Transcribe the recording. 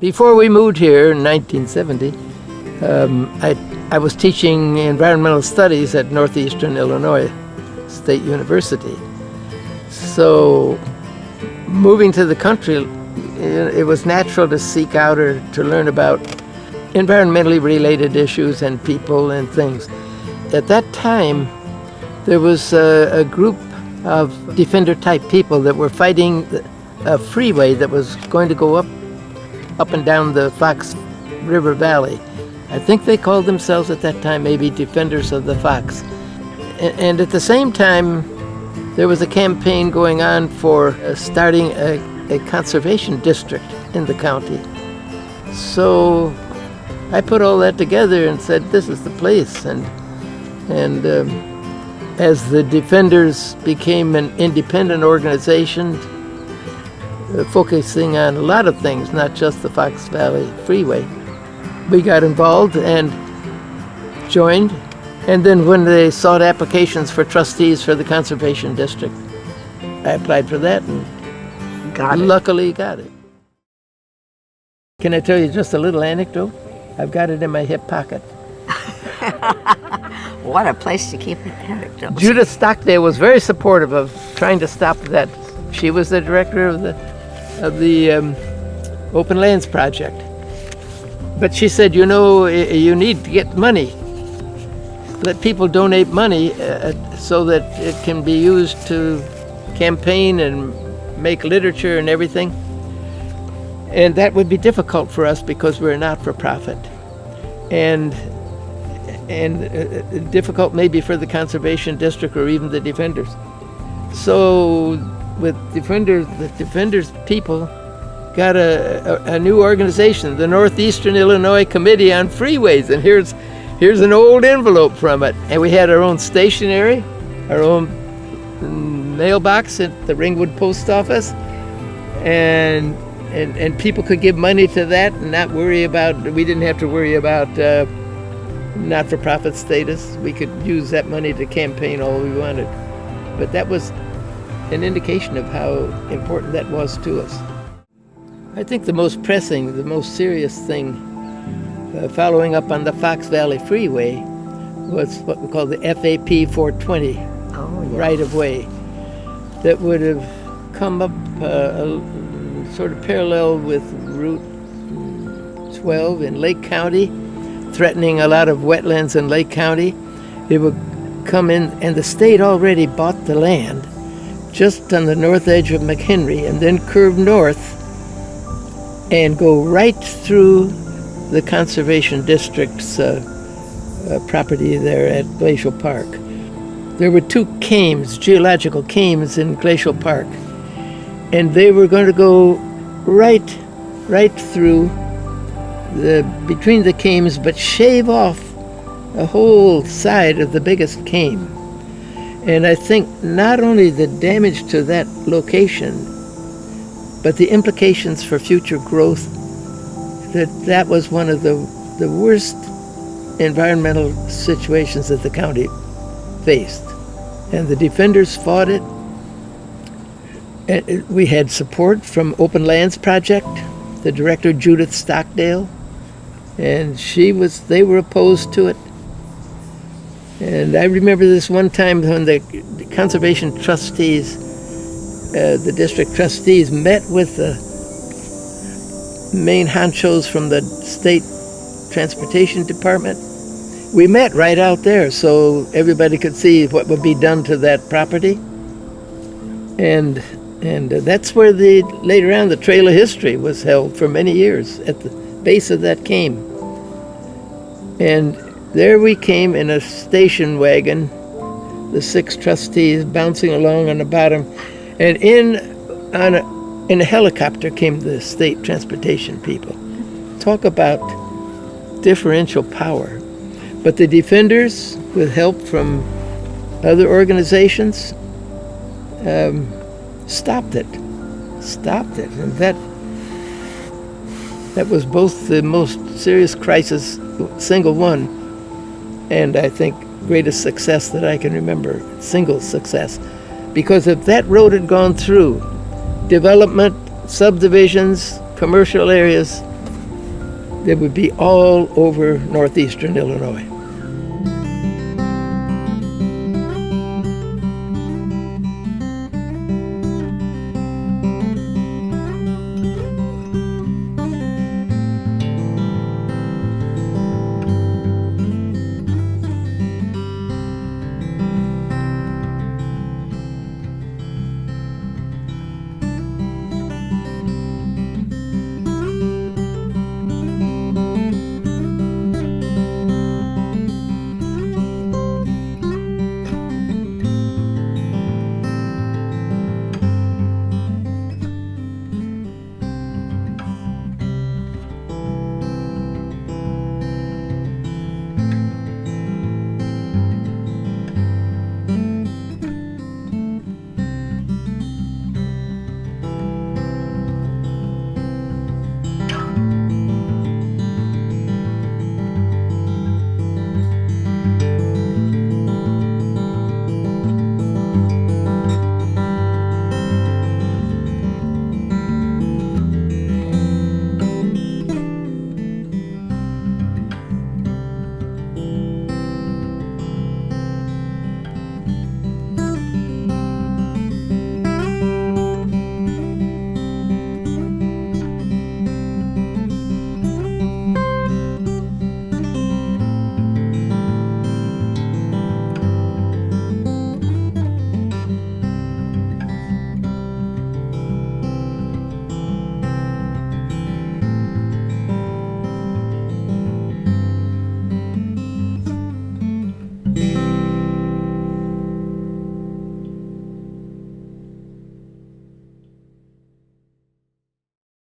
Before we moved here in 1970, I was teaching environmental studies at Northeastern Illinois State University. So moving to the country, it was natural to seek out or to learn about environmentally related issues and people and things. At that time, there was a group of defender-type people that were fighting a freeway that was going to go up and down the Fox River Valley. I think they called themselves at that time maybe Defenders of the Fox. And at the same time, there was a campaign going on for starting a conservation district in the county. So I put all that together and said, this is the place. And as the Defenders became an independent organization, focusing on a lot of things, not just the Fox Valley Freeway, we got involved and joined. And then when they sought applications for trustees for the conservation district, I applied for that and luckily got it. Can I tell you just a little anecdote? I've got it in my hip pocket. What a place to keep anecdotes. Judith Stockdale was very supportive of trying to stop that. She was the director of the Open Lands Project. But she said, you know, you need to get money. Let people donate money so that it can be used to campaign and make literature and everything. And that would be difficult for us because we're not-for-profit. And difficult maybe for the Conservation District or even the Defenders. So with the Defenders people got a new organization, the Northeastern Illinois Committee on Freeways, and here's an old envelope from it. And we had our own stationery, our own mailbox at the Ringwood Post Office, and people could give money to that and not worry about, we didn't have to worry about not-for-profit status. We could use that money to campaign all we wanted. But that was an indication of how important that was to us. I think the most pressing, the most serious thing following up on the Fox Valley Freeway was what we call the FAP 420 right-of-way that would have come up sort of parallel with Route 12 in Lake County, threatening a lot of wetlands in Lake County. It would come in, and the state already bought the land just on the north edge of McHenry and then curve north and go right through the Conservation District's property there at Glacial Park. There were two cames, geological cames in Glacial Park, and they were going to go right through between the cames, but shave off a whole side of the biggest came. And I think not only the damage to that location, but the implications for future growth, that was one of the worst environmental situations that the county faced. And the Defenders fought it. And we had support from Open Lands Project, the director Judith Stockdale, and they were opposed to it. And I remember this one time when the conservation trustees, the district trustees, met with the main honchos from the state transportation department. We met right out there so everybody could see what would be done to that property. And that's where later on the Trail of History was held for many years at the base of that cane. And there we came in a station wagon, the 6 trustees bouncing along on the bottom, and in a helicopter came the state transportation people. Talk about differential power. But the Defenders, with help from other organizations, stopped it. And that was both the most serious crisis, single one, and I think greatest success that I can remember, single success. Because if that road had gone through, development, subdivisions, commercial areas They would be all over northeastern Illinois.